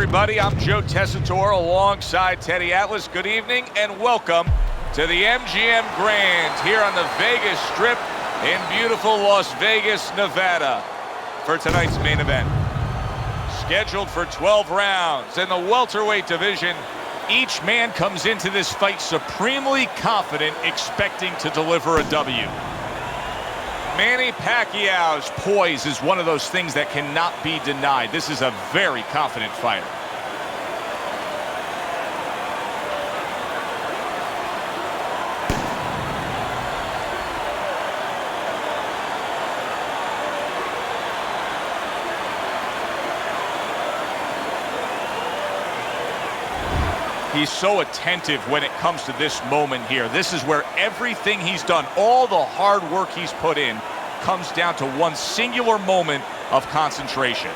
everybody. I'm Joe Tessitore alongside Teddy Atlas. Good evening and welcome to the MGM Grand here on the Vegas Strip in beautiful Las Vegas, Nevada for tonight's main event. Scheduled for 12 rounds in the welterweight division. Each man comes into this fight supremely confident, expecting to deliver a W. Manny Pacquiao's poise is one of those things that cannot be denied. This is a very confident fighter. He's so attentive when it comes to this moment here. This is where everything he's done, all the hard work he's put in, comes down to one singular moment of concentration.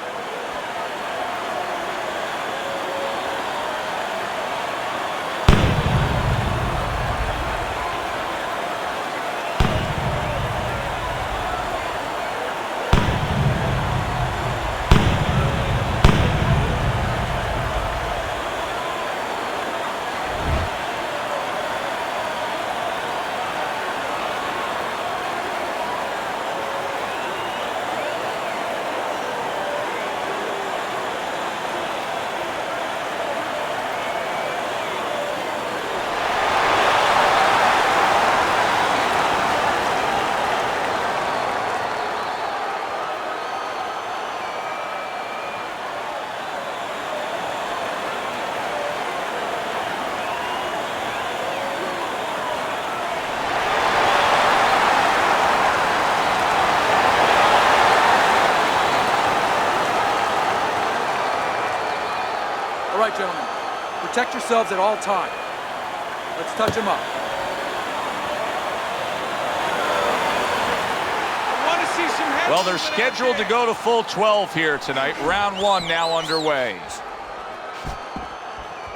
All right, gentlemen, protect yourselves at all times. Let's touch him up. Well, they're scheduled to go to full 12 here tonight. Round one now underway.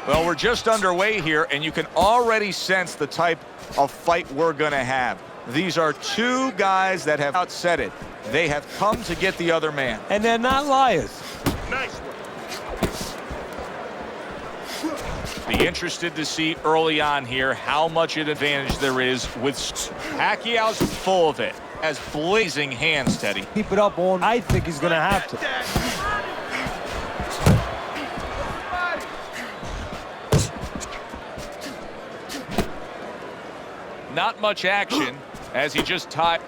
Well, we're just underway here, and you can already sense the type of fight we're going to have. These are two guys that have outset it. They have come to get the other man. And they're not liars. Nice one. Be interested to see early on here how much an advantage there is with Pacquiao's full of it. Has blazing hands, Teddy. Keep it up on. I think he's going to have to. Not much action as he just tied.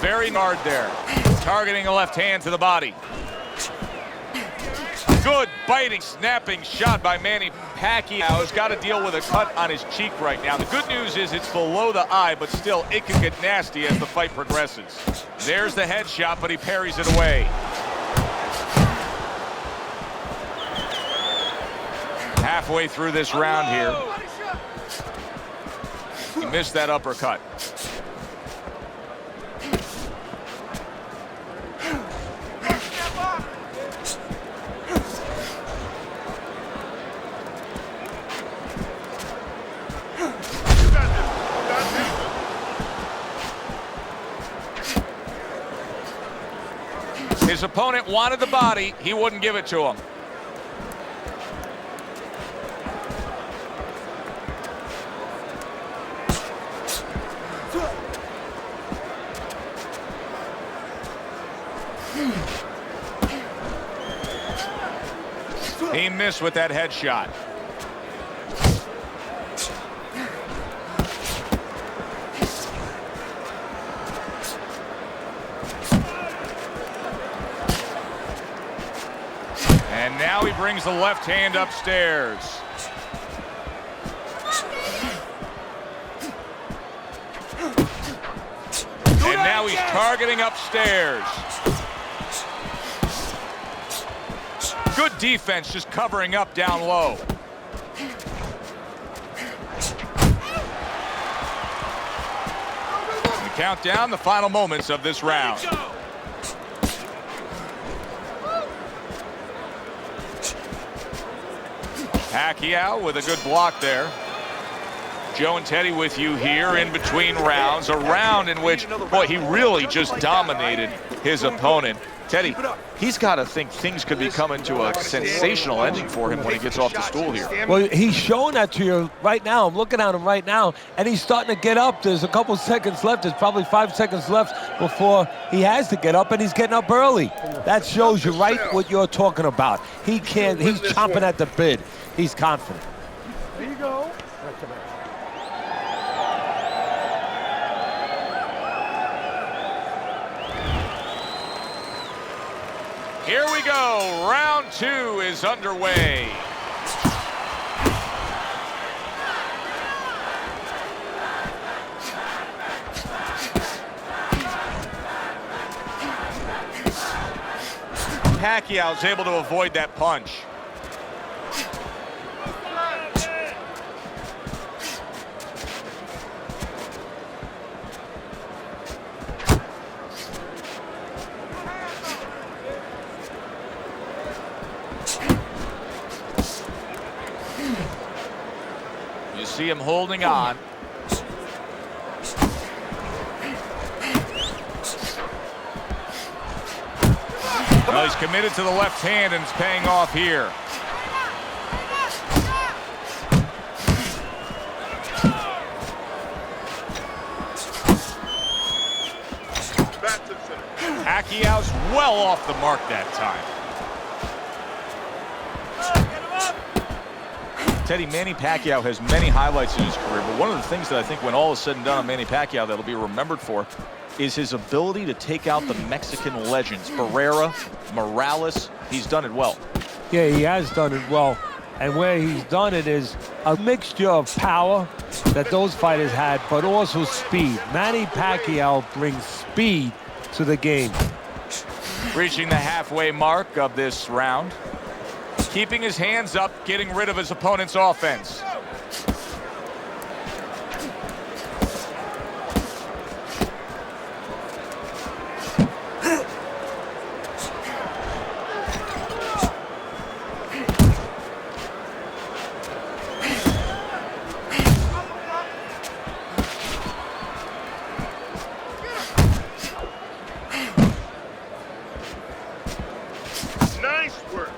Very hard there. Targeting a left hand to the body. Good biting, snapping shot by Manny Pacquiao. Has got to deal with a cut on his cheek right now. The good news is it's below the eye, but still it can get nasty as the fight progresses. There's the headshot, but he parries it away. Halfway through this round here. He missed that uppercut. His opponent wanted the body. He wouldn't give it to him. He missed with that headshot. And now he brings the left hand upstairs. And now he's targeting upstairs. Good defense, just covering up down low. We count down the final moments of this round. Pacquiao with a good block there. Joe and Teddy with you here in between rounds. A round in which, boy, he really just dominated his opponent. Teddy, he's got to think things could be coming to a sensational ending for him when he gets off the stool here. Well, he's showing that to you right now. I'm looking at him right now, and he's starting to get up. There's a couple seconds left. There's probably 5 seconds left before he has to get up, and he's getting up early. That shows you right what you're talking about. He's chomping at the bit. He's confident. There you go. Here we go. Round 2 is underway. Pacquiao's able to avoid that punch. See him holding on. Well, he's committed to the left hand, and it's paying off here. Pacquiao's well off the mark that time. Teddy, Manny Pacquiao has many highlights in his career, but one of the things that I think when all is said and done on Manny Pacquiao that'll be remembered for is his ability to take out the Mexican legends. Barrera, Morales, he's done it well. Yeah, he has done it well. And where he's done it is a mixture of power that those fighters had, but also speed. Manny Pacquiao brings speed to the game. Reaching the halfway mark of this round. Keeping his hands up, getting rid of his opponent's offense. Nice work.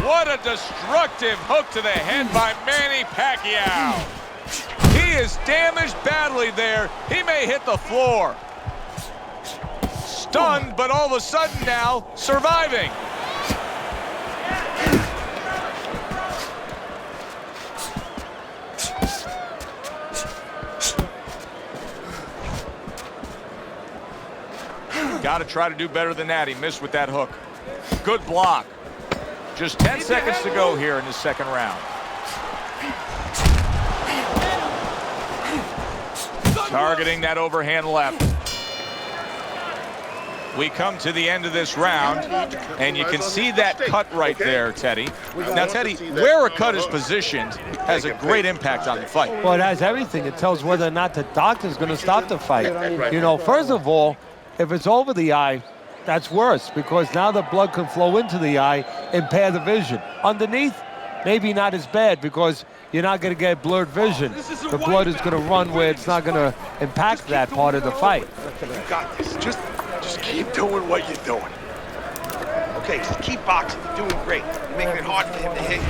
What a destructive hook to the head by Manny Pacquiao. He is damaged badly there. He may hit the floor. Stunned, but all of a sudden now, surviving. Got to try to do better than that. He missed with that hook. Good block. Just 10 seconds to go here in the second round. Targeting that overhand left. We come to the end of this round, and you can see that cut right there, Teddy. Now, Teddy, where a cut is positioned has a great impact on the fight. Well, it has everything. It tells whether or not the doctor's going to stop the fight. You know, first of all, if it's over the eye, that's worse, because now the blood can flow into the eye, impair the vision. Underneath, maybe not as bad, because you're not going to get blurred vision. The blood is going to run where it's not going to impact that part of the fight. You got this. Just keep doing what you're doing. Okay, just keep boxing. You're doing great. You're making it hard for him to hit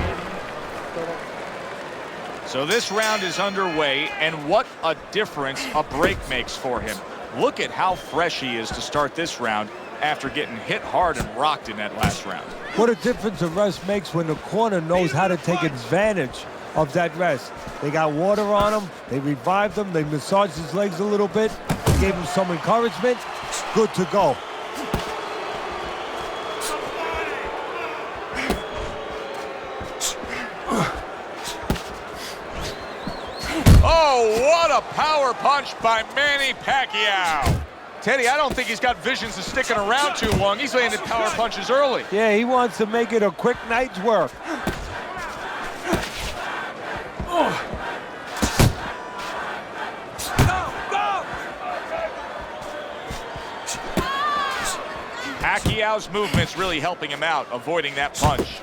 you. So this round is underway, and what a difference a break makes for him. Look at how fresh he is to start this round after getting hit hard and rocked in that last round. What a difference a rest makes when the corner knows how to take advantage of that rest. They got water on him, they revived him, they massaged his legs a little bit, gave him some encouragement. Good to go. Oh, what a power punch by Manny Pacquiao. Teddy, I don't think he's got visions of sticking around too long. He's landing power punches early. Yeah, he wants to make it a quick night's work. Pacquiao's movement's really helping him out, avoiding that punch.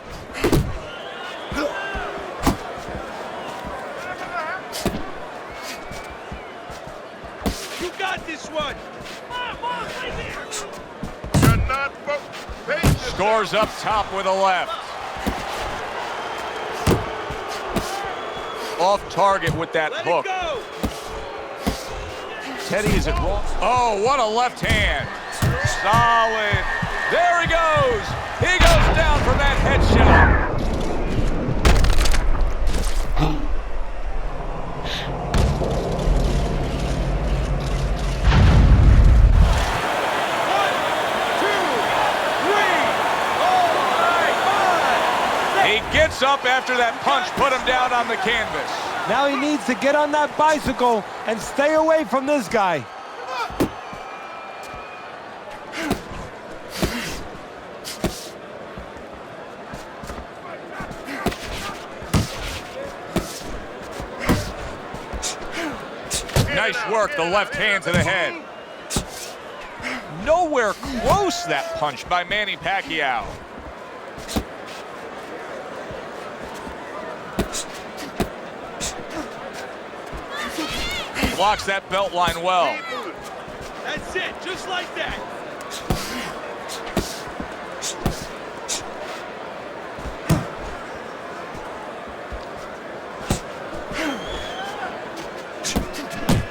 You got this one. Scores up top with a left. Off target with that hook. Teddy is at wrong. Oh, what a left hand. Solid. There he goes. He goes down from that headshot. He gets up after that punch, put him down on the canvas. Now he needs to get on that bicycle and stay away from this guy. Nice work, the left hand to the head. Nowhere close, that punch by Manny Pacquiao. Blocks that belt line well. That's it, just like that.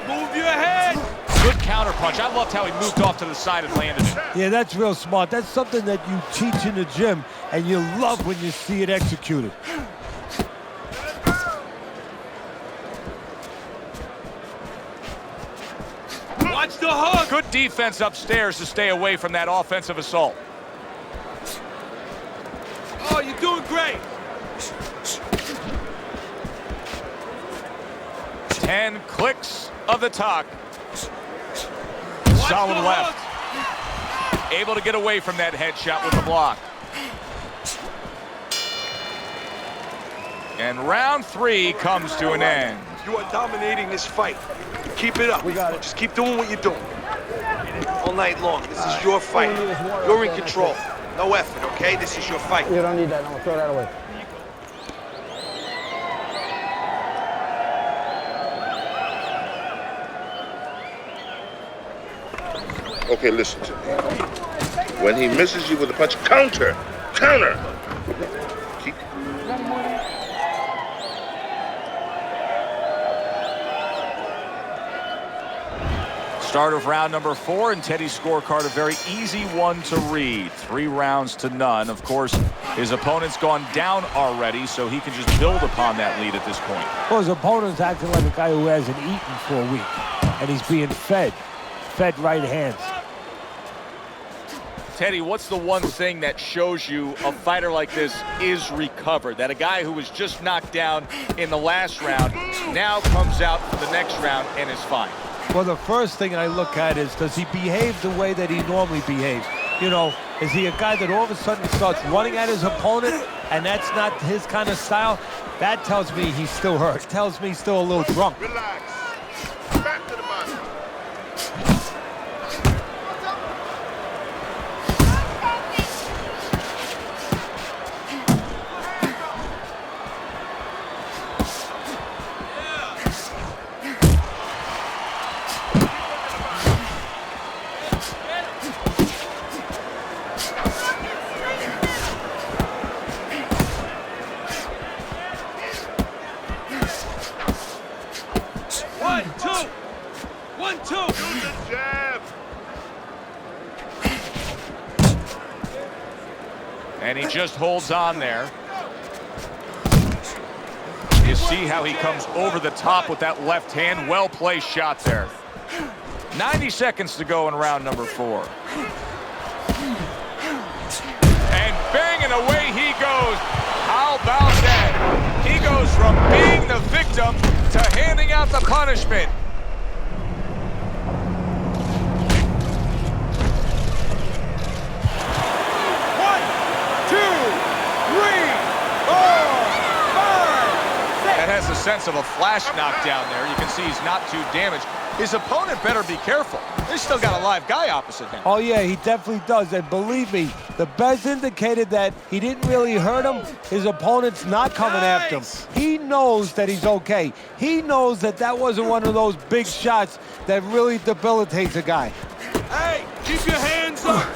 Move your head. Good counter punch. I loved how he moved off to the side and landed it. Yeah, that's real smart. That's something that you teach in the gym, and you love when you see it executed. Watch the hook. Good defense upstairs to stay away from that offensive assault. Oh, you're doing great. 10 clicks of the talk. Watch Solid the left. hook. Able to get away from that headshot with the block. And round 3 comes to an end. You are dominating this fight. Keep it up. We got it. Just keep doing what you're doing. All night long. This is your fight. You're in control. No effort, okay? This is your fight. You don't need that. I'm gonna throw that away. Okay, listen to me. When he misses you with a punch, counter! Counter! Keep. Start of round number 4, and Teddy's scorecard a very easy one to read. 3 rounds to none. Of course, his opponent's gone down already, so he can just build upon that lead at this point. Well, his opponent's acting like a guy who hasn't eaten for a week, and he's being fed right hands. Teddy, what's the one thing that shows you a fighter like this is recovered? That a guy who was just knocked down in the last round now comes out for the next round and is fine? Well, the first thing I look at is, does he behave the way that he normally behaves? You know, is he a guy that all of a sudden starts running at his opponent, and that's not his kind of style? That tells me he's still hurt. Tells me he's still a little drunk. Relax. Back to the body. And he just holds on there. You see how he comes over the top with that left hand. Well-placed shot there. 90 seconds to go in round number 4. And banging away he goes. How about that? He goes from being the victim to handing out the punishment. sense of a flash knockdown there. You can see he's not too damaged. His opponent better be careful. He's still got a live guy opposite him. Oh, yeah, he definitely does. And believe me, the best indicated that he didn't really hurt him, his opponent's not coming after him. He knows that he's okay. He knows that that wasn't one of those big shots that really debilitates a guy. Hey, keep your hands up.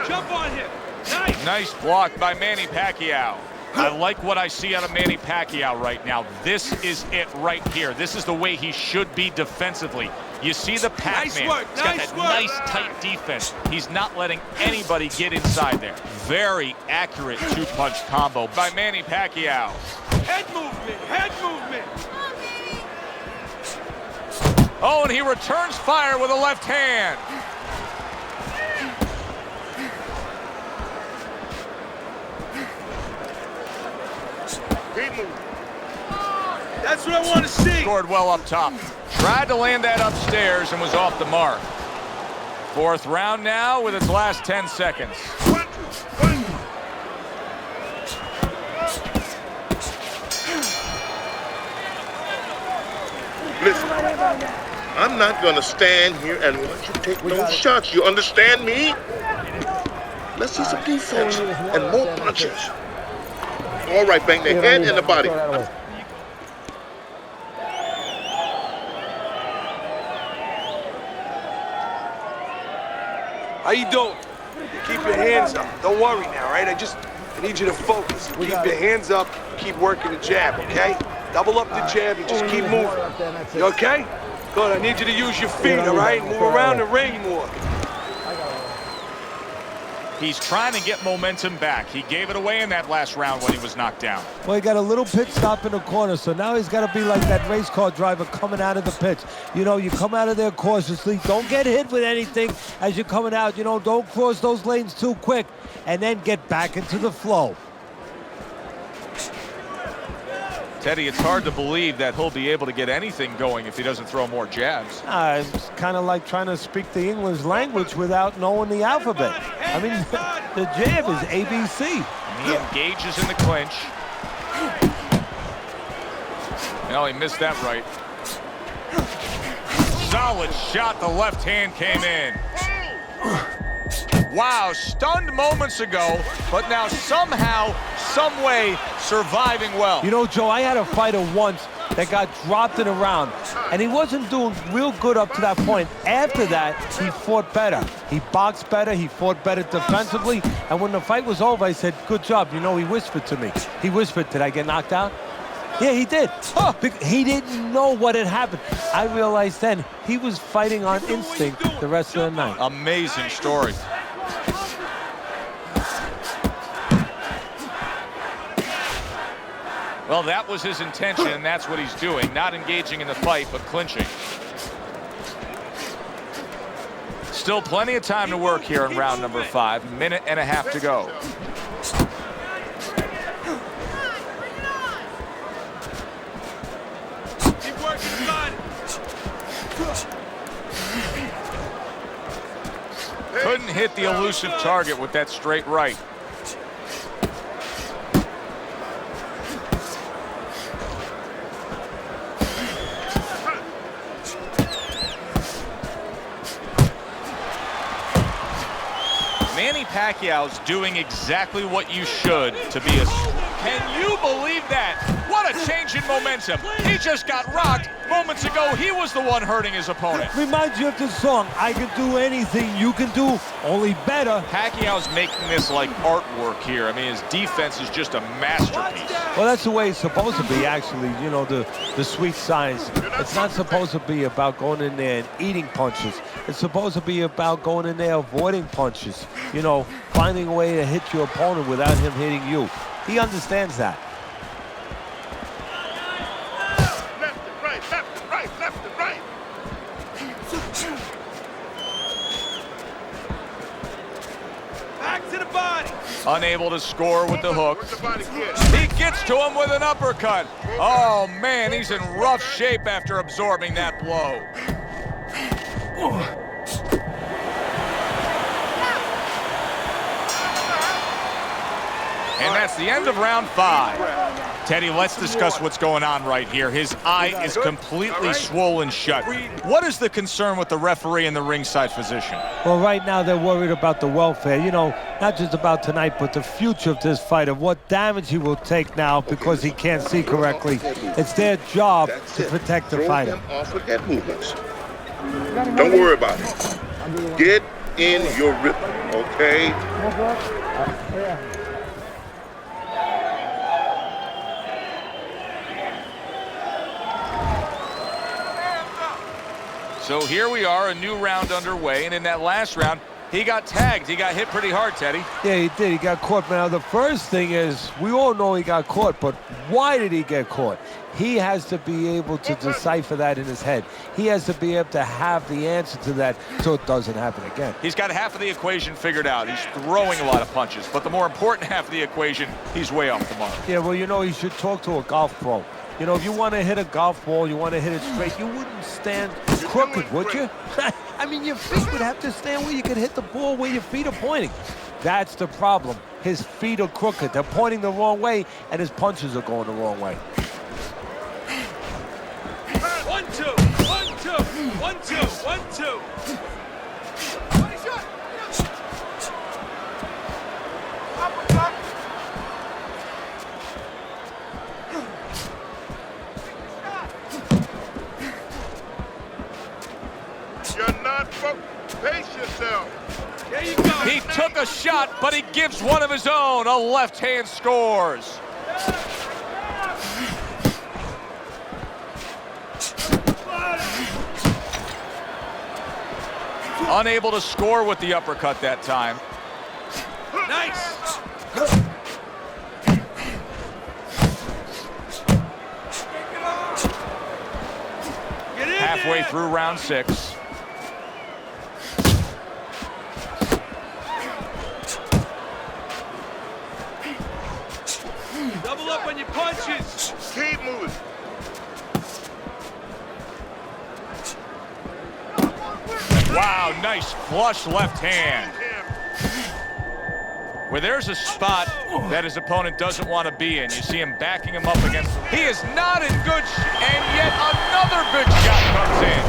Jump on him. Nice. Nice block by Manny Pacquiao. I like what I see out of Manny Pacquiao right now. This is it right here. This is the way he should be defensively. You see the Pac-Man. Nice work, He's got nice that work. nice, tight defense. He's not letting anybody get inside there. Very accurate two-punch combo by Manny Pacquiao. Head movement, head movement. Oh, and he returns fire with a left hand. That's what I want to see. Scored well up top. Tried to land that upstairs and was off the mark. Fourth round now with its last 10 seconds. Listen, I'm not gonna stand here and watch you take those shots. You understand me? Let's see some defense and more punches. All right, bang the head and the body. How you doing? Keep your hands up. Don't worry now, all right? I need you to focus. Keep your hands up. Keep working the jab, okay? Double up the jab and just keep moving. You okay? Good. I need you to use your feet, all right? Move around the ring more. He's trying to get momentum back. He gave it away in that last round when he was knocked down. Well, he got a little pit stop in the corner, so now he's got to be like that race car driver coming out of the pits. You know, you come out of there cautiously. Don't get hit with anything as you're coming out. You know, don't cross those lanes too quick, and then get back into the flow. Teddy, it's hard to believe that he'll be able to get anything going if he doesn't throw more jabs. It's kind of like trying to speak the English language without knowing the alphabet. I mean, the jab is ABC. And he engages in the clinch. No, he missed that right. Solid shot. The left hand came in. Wow, stunned moments ago, but now somehow, some way, surviving well. You know, Joe, I had a fighter once that got dropped in a round, and he wasn't doing real good up to that point. After that, he fought better. He boxed better, he fought better defensively, and when the fight was over, I said, good job. You know, he whispered to me. He whispered, did I get knocked out? Yeah, he did. He didn't know what had happened. I realized then he was fighting on instinct the rest of the night. Amazing story. Well, that was his intention, and that's what he's doing. Not engaging in the fight, but clinching. Still plenty of time to work here in round number 5. Minute and a half to go. Keep working the body. Couldn't hit the elusive target with that straight right. Manny Pacquiao's doing exactly what you should to be a... Can you believe that? What a change in momentum. He just got rocked. Moments ago, he was the one hurting his opponent. Reminds you of the song, I can do anything you can do, only better. Pacquiao's making this like artwork here. I mean, his defense is just a masterpiece. Well, that's the way it's supposed to be, actually, you know, the sweet science. It's not supposed to be about going in there and eating punches. It's supposed to be about going in there avoiding punches. You know, finding a way to hit your opponent without him hitting you. He understands that. Left and right, left and right, left and right. Back to the body. Unable to score with the hook. Where's the body kid? He gets to him with an uppercut. Oh, man, he's in rough shape after absorbing that blow. And that's the end of round 5. Teddy, let's discuss what's going on right here. His eye is completely swollen shut. What is the concern with the referee and the ringside physician? Well, right now they're worried about the welfare. You know, not just about tonight, but the future of this fighter. What damage he will take now because he can't see correctly. It's their job to protect the fighter. Throw him off with head movements. Don't worry about it. Get in your rhythm, okay? So here we are, a new round underway, and in that last round, he got tagged. He got hit pretty hard, Teddy. Yeah, he did. He got caught. Now, the first thing is, we all know he got caught, but why did he get caught? He has to be able to decipher that in his head. He has to be able to have the answer to that so it doesn't happen again. He's got half of the equation figured out. He's throwing a lot of punches, but the more important half of the equation, he's way off the mark. Yeah, well, you know, you should talk to a golf pro. You know, if you want to hit a golf ball, you want to hit it straight, you wouldn't stand crooked, would you? I mean, your feet would have to stand where you could hit the ball where your feet are pointing. That's the problem. His feet are crooked. They're pointing the wrong way, and his punches are going the wrong way. 1, 2, 1, 2, 1, 2, 1, 2. You're not pace yourself. There you go. He took a shot, but he gives one of his own. A left hand scores. Unable to score with the uppercut that time. Nice. Halfway through round 6. Double up on your punches. Keep moving. Wow, nice flush left hand. Where there's a spot that his opponent doesn't want to be in. You see him backing him up against. He is not in good and yet another big shot comes in.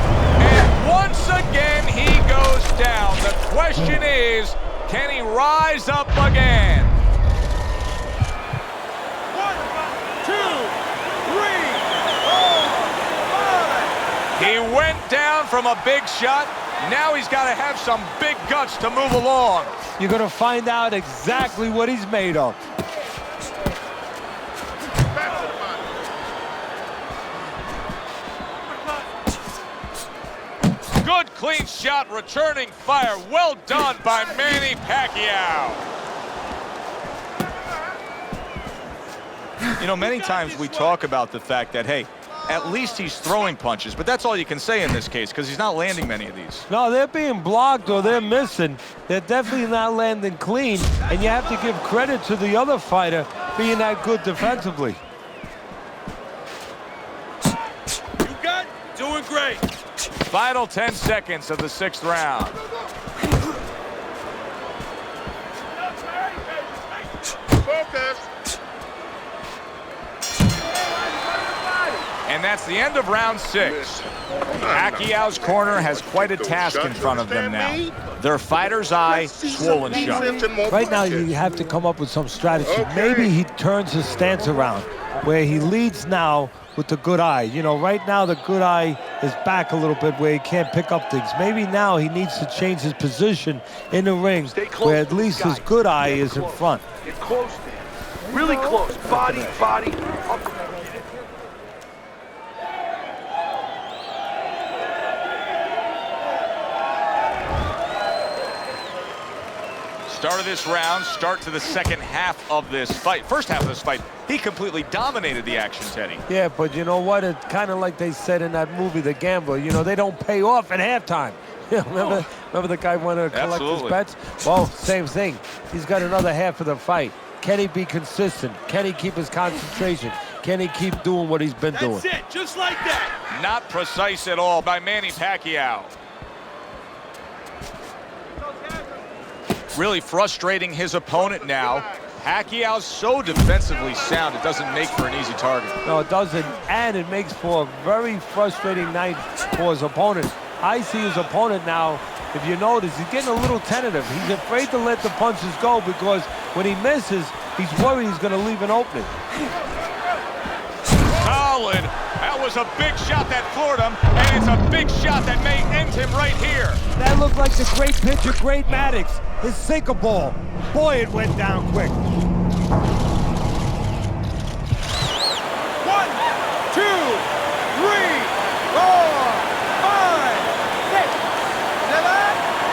And once again, he goes down. The question is, can he rise up again? 1, 2, 3, 4, 5. He went down from a big shot. Now he's got to have some big guts to move along. You're going to find out exactly what he's made of. Good clean shot, returning fire. Well done by Manny Pacquiao. You know, many times we talk about the fact that, hey, at least he's throwing punches, but that's all you can say in this case because he's not landing many of these. No, they're being blocked or they're missing. They're definitely not landing clean, and you have to give credit to the other fighter being that good defensively. You got it. Doing great. Final 10 seconds of the 6th round. Focus. And that's the end of round 6. Pacquiao's corner has quite a task in front of them now. Their fighter's eye swollen shut. Right now, you have to come up with some strategy. Maybe he turns his stance around, where he leads now with the good eye. You know, right now the good eye is back a little bit where he can't pick up things. Maybe now he needs to change his position in the ring, where at least his good eye is in front. Get close there. Really close. Body, up. Start of this round, start to the second half of this fight. First half of this fight, he completely dominated the action, Teddy. Yeah, but you know what? It's kind of like they said in that movie, The Gambler. You know, they don't pay off at halftime. Remember the guy wanted to collect his bets? Well, same thing. He's got another half of the fight. Can he be consistent? Can he keep his concentration? Can he keep doing what he's been doing? That's it, just like that. Not precise at all by Manny Pacquiao. Really frustrating his opponent now. Pacquiao's so defensively sound, it doesn't make for an easy target. No, it doesn't, and it makes for a very frustrating night for his opponent. I see his opponent now, if you notice, he's getting a little tentative. He's afraid to let the punches go because when he misses, he's worried he's going to leave an opening. Solid. That was a big shot that floored him, and it's a big shot that may end him right here. That looked like the great pitcher, Great Maddox, his sinker ball. Boy, it went down quick. 1, 2, 3, 4, 5, 6, 7,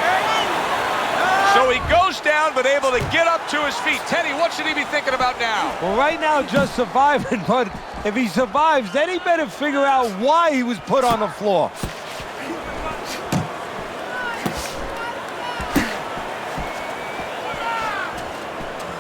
8, 9. So he goes down, but able to get up to his feet. Teddy, what should he be thinking about now? Well, right now, just surviving, but if he survives, then he better figure out why he was put on the floor.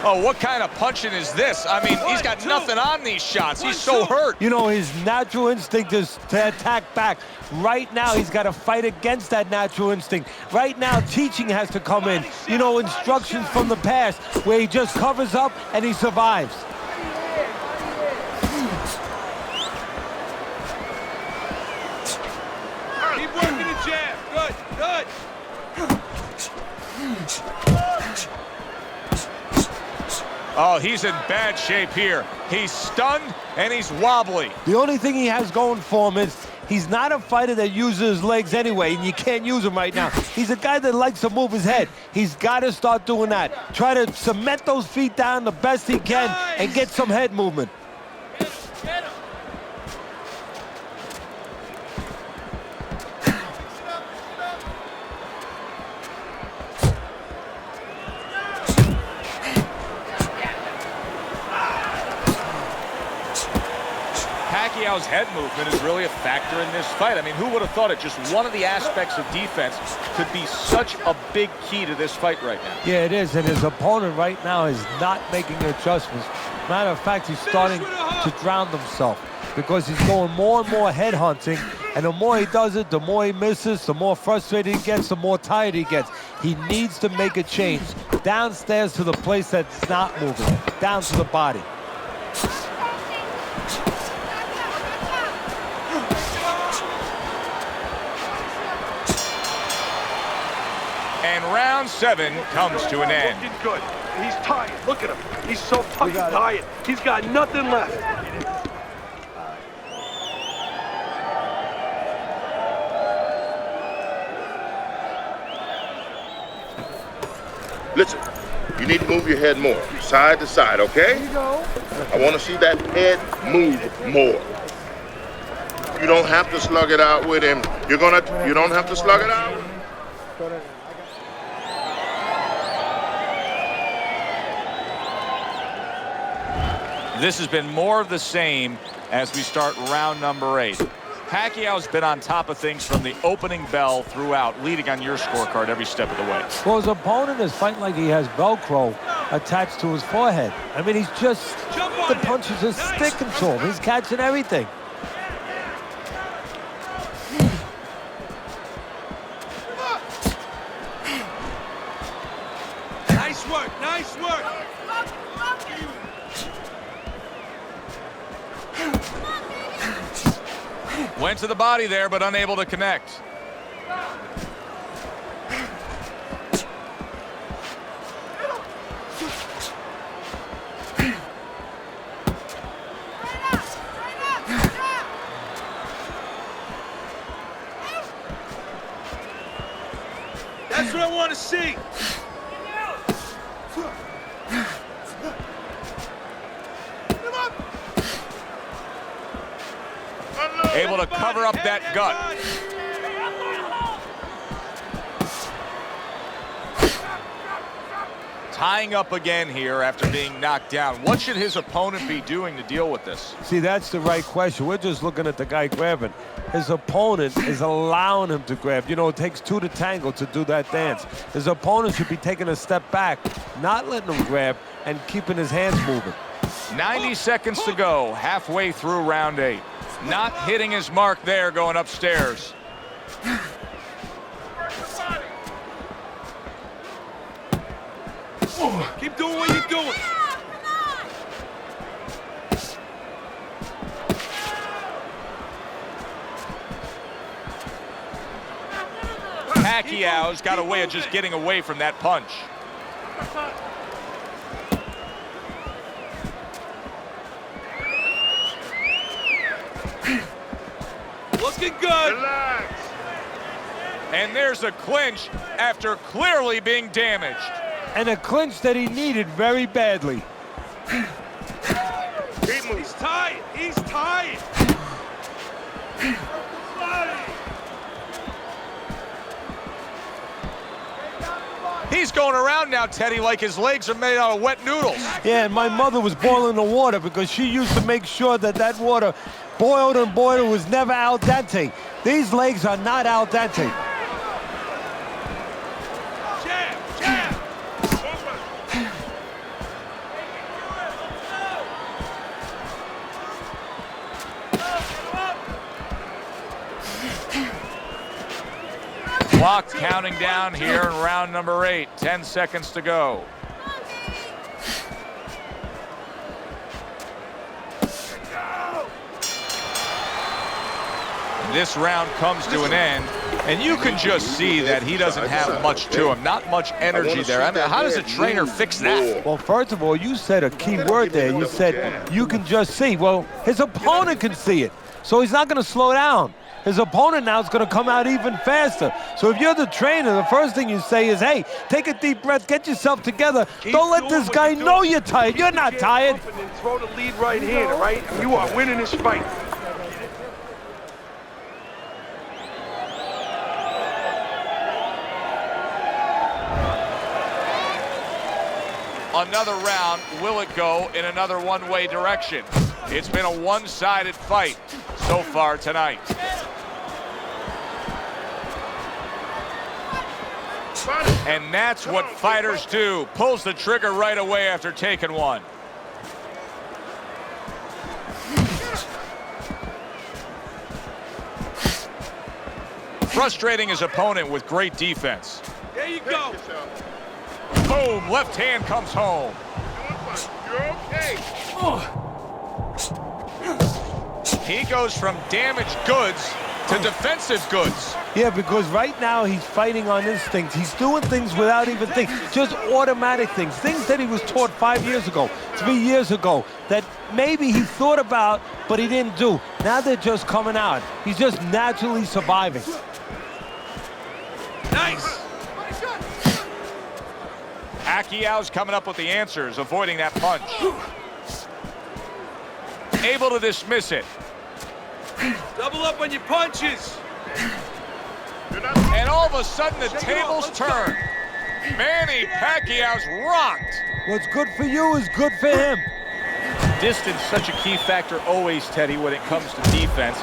Oh, what kind of punching is this? I mean, he's got nothing on these shots. He's so hurt. You know, his natural instinct is to attack back. Right now, he's got to fight against that natural instinct. Right now, teaching has to come in. You know, instructions from the past where he just covers up and he survives. Keep working the jab. Good, good. Oh, he's in bad shape here. He's stunned and he's wobbly. The only thing he has going for him is he's not a fighter that uses his legs anyway, and you can't use him right now. He's a guy that likes to move his head. He's got to start doing that. Try to cement those feet down the best he can and get some head movement. Get him. Pacquiao's head movement is really a factor in this fight. I mean, who would have thought it? Just one of the aspects of defense could be such a big key to this fight right now. Yeah, it is, and his opponent right now is not making adjustments. Matter of fact, he's starting to drown himself because he's going more and more head hunting, and the more he does it, the more he misses, the more frustrated he gets, the more tired he gets. He needs to make a change. Downstairs to the place that's not moving, down to the body. And round 7 comes to an end. Looking good. He's tired. Look at him. He's so fucking tired. He's got nothing left. Listen, you need to move your head more, side to side, okay? I want to see that head move more. You don't have to slug it out with him. You don't have to slug it out. This has been more of the same as we start round number 8. Pacquiao's been on top of things from the opening bell throughout, leading on your scorecard every step of the way. Well, his opponent is fighting like he has Velcro attached to his forehead. I mean, he's just, the punches are sticking to him. He's catching everything. Nice work, nice work. Went to the body there, but unable to connect. That's what I want to see. Able to cover up that gut. Tying up again here after being knocked down. What should his opponent be doing to deal with this? See, that's the right question. We're just looking at the guy grabbing. His opponent is allowing him to grab. You know, it takes two to tango to do that dance. His opponent should be taking a step back, not letting him grab, and keeping his hands moving. 90 seconds to go, halfway through round 8. Not hitting his mark there, going upstairs. Keep doing what you're doing. Pacquiao's got a way of just getting away from that punch. Looking good. Relax. And there's a clinch after clearly being damaged. And a clinch that he needed very badly. Keep moving. He's tired. He's tired. He's going around now, Teddy, like his legs are made out of wet noodles. Yeah, and my mother was boiling the water because she used to make sure that that water boiled and boiled. It was never al dente. These legs are not al dente. Jab, jab. Clock counting down here in round number 8. 10 seconds to go. This round comes to an end, and you can just see that he doesn't have much to him. Not much energy there. I mean, how does a trainer fix that? Well, first of all, you said a key word there. You said you can just see. Well, his opponent can see it, so he's not going to slow down. His opponent now is going to come out even faster. So if you're the trainer, the first thing you say is, hey, take a deep breath, get yourself together. Don't let this guy know you're tired. You're not tired. And then throw the lead right hand, all right? You are winning this fight. Another round, will it go in another one-way direction? It's been a one-sided fight so far tonight. And that's what fighters do. Pulls the trigger right away after taking one. Frustrating his opponent with great defense. There you go. Boom, left hand comes home. You're okay. He goes from damaged goods to defensive goods. Yeah, because right now he's fighting on instinct. He's doing things without even thinking, just automatic things. Things that he was taught 5 years ago, 3 years ago, that maybe he thought about, but he didn't do. Now they're just coming out. He's just naturally surviving. Nice. Pacquiao's coming up with the answers, avoiding that punch. Able to dismiss it. Double up on your punches. And all of a sudden the tables turn. Manny Pacquiao's rocked. What's good for you is good for him. Distance, such a key factor always, Teddy, when it comes to defense.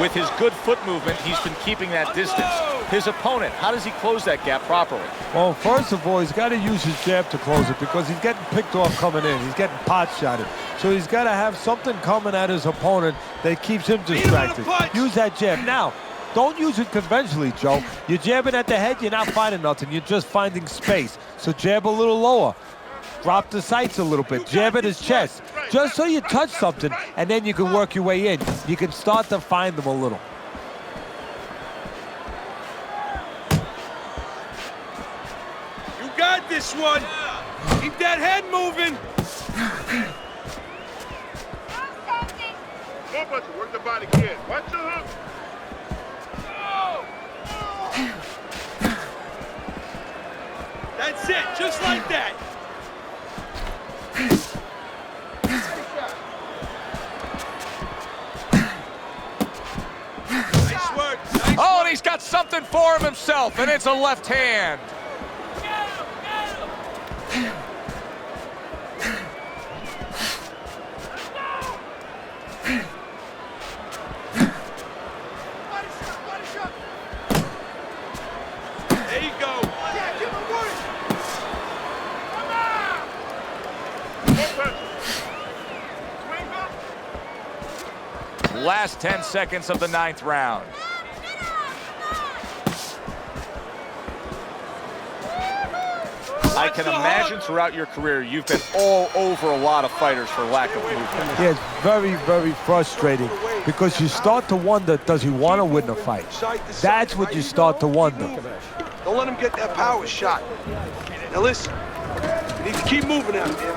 With his good foot movement, he's been keeping that distance. His opponent, how does he close that gap properly? Well, first of all, he's got to use his jab to close it because he's getting picked off coming in. He's getting pot-shotted. So he's got to have something coming at his opponent that keeps him distracted. Use that jab. Now, don't use it conventionally, Joe. You're jabbing at the head, you're not finding nothing. You're just finding space. So jab a little lower. Drop the sights a little bit. Jab at his chest. Just so you touch something, and then you can work your way in. You can start to find them a little. You got this one. Keep that head moving. Work the body, kid. Watch the hook. That's it, just like that. Nice work. Nice Oh, and he's got something for him himself, and it's a left hand. There you go. Last 10 seconds of the 9th round. I can imagine throughout your career you've been all over a lot of fighters for lack of movement. Yeah, it's very, very frustrating because you start to wonder, does he want to win the fight? That's what you start to wonder. Don't let him get that power shot. Now listen, you need to keep moving out there.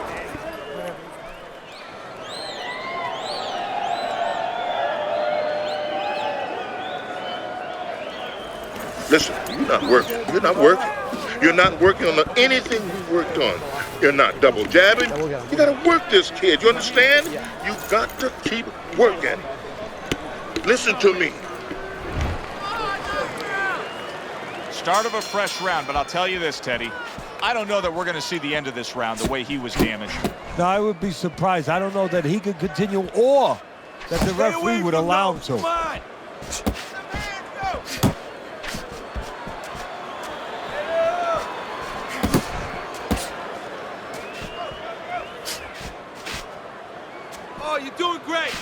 Listen, you're not working. You're not working. You're not working on anything we worked on. You're not double jabbing. You gotta work this, kid. You understand? You got to keep working. Listen to me. Start of a fresh round, but I'll tell you this, Teddy. I don't know that we're going to see the end of this round the way he was damaged. No, I would be surprised. I don't know that he could continue or that the referee would allow him to. Come on. Oh, you're doing great.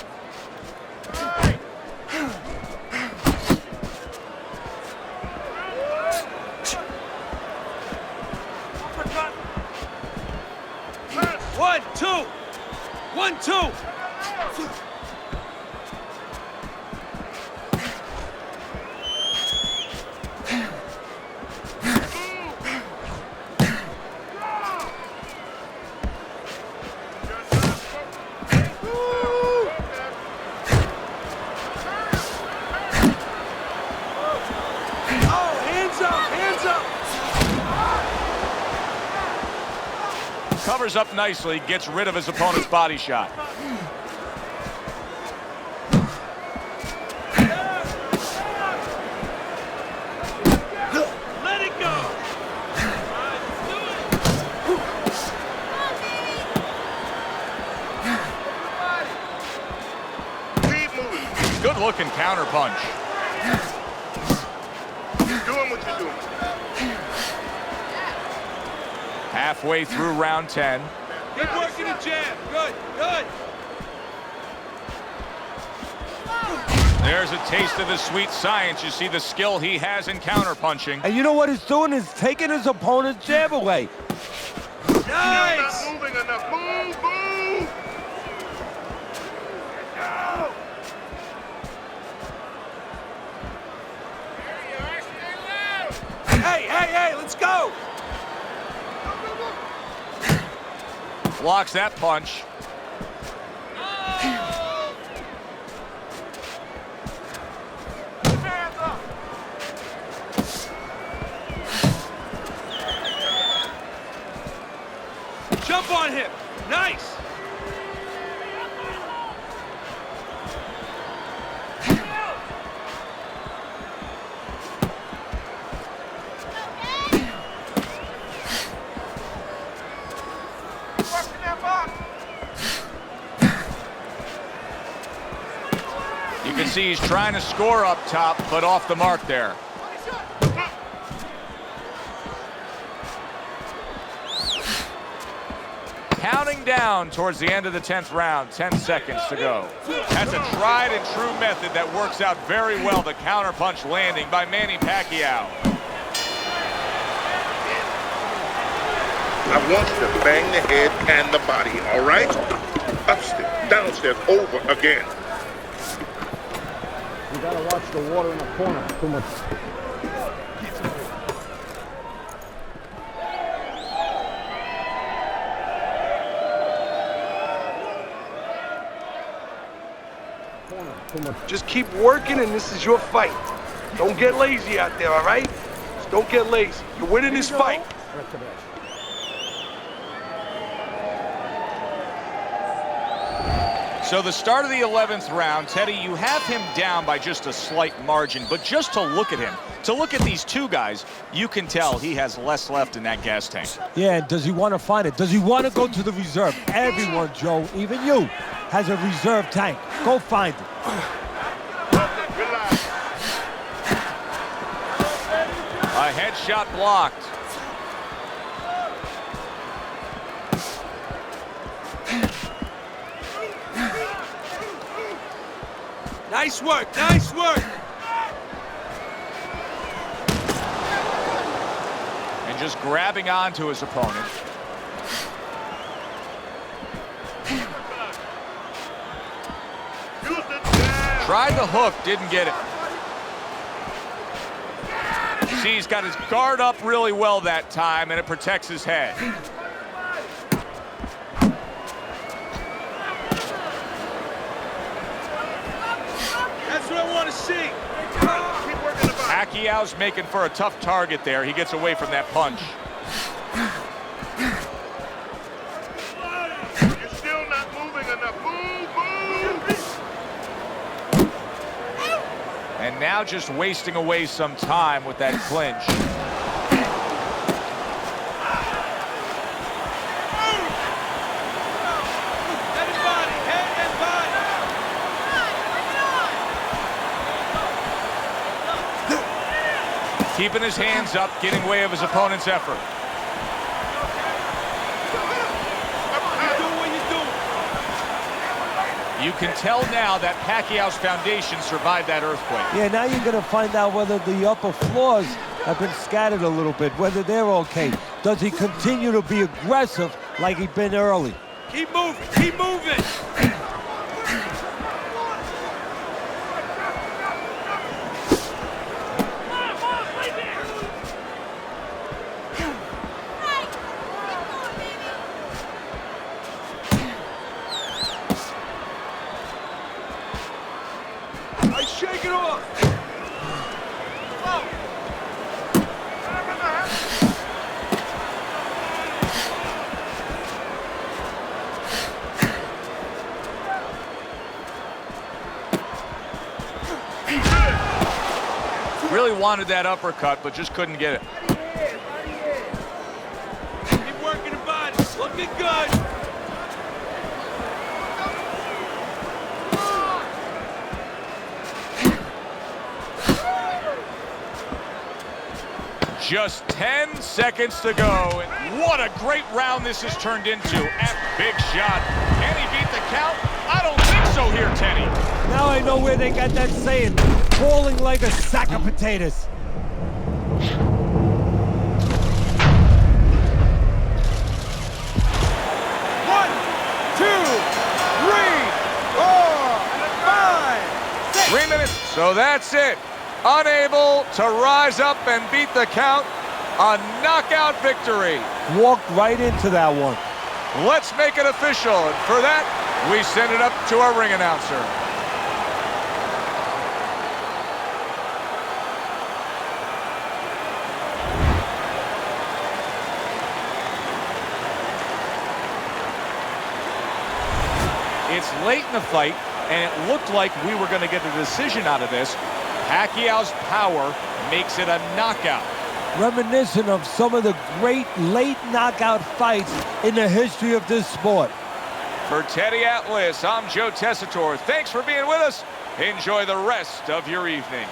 One, two. 1, 2. Covers up nicely, gets rid of his opponent's body shot. Let it go. Keep moving. Good looking counter punch. Keep doing what you're doing. Halfway through round 10. Keep working the jab. Good, good. There's a taste of the sweet science. You see the skill he has in counter punching. And you know what he's doing is taking his opponent's jab away. Nice. You're not moving enough. Move, move. Hey, let's go. Blocks that punch. Jump on him. Nice. You can see he's trying to score up top, but off the mark there. Counting down towards the end of the 10th round, 10 seconds to go. That's a tried and true method that works out very well, the counterpunch landing by Manny Pacquiao. I want you to bang the head and the body, all right? Upstairs, downstairs, over again. You gotta watch the water in the corner. Too much. Just keep working, and this is your fight. Don't get lazy out there, all right? Just don't get lazy. You're winning this fight. So the start of the 11th round, Teddy, you have him down by just a slight margin, but just to look at him, to look at these two guys, you can tell he has less left in that gas tank. Yeah, does he want to find it? Does he want to go to the reserve? Everyone, Joe, even you, has a reserve tank. Go find it. A headshot blocked. Nice work, nice work. And just grabbing onto his opponent. Tried the hook, didn't get it. See, he's got his guard up really well that time, and it protects his head. That's what I want to see. Keep working the body. Pacquiao's making for a tough target there. He gets away from that punch. You're still not moving enough. Move. And now just wasting away some time with that clinch. Keeping his hands up, getting way of his opponent's effort. You can tell now that Pacquiao's foundation survived that earthquake. Yeah, now you're going to find out whether the upper floors have been scattered a little bit, whether they're okay. Does he continue to be aggressive like he'd been early? Keep moving. Keep moving. Shake it off! Really wanted that uppercut, but just couldn't get it. Keep working the body. Looking good. Just 10 seconds to go, and what a great round this has turned into. Big shot. Can he beat the count? I don't think so here, Teddy. Now I know where they got that saying, falling like a sack of potatoes. One, two, three, 4, 5, 6. 3 minutes. So that's it. Unable to rise up and beat the count. A knockout victory. Walked right into that one. Let's make it official. And for that, we send it up to our ring announcer. It's late in the fight, and it looked like we were going to get a decision out of this. Pacquiao's power makes it a knockout. Reminiscent of some of the great late knockout fights in the history of this sport. For Teddy Atlas, I'm Joe Tessitore. Thanks for being with us. Enjoy the rest of your evening.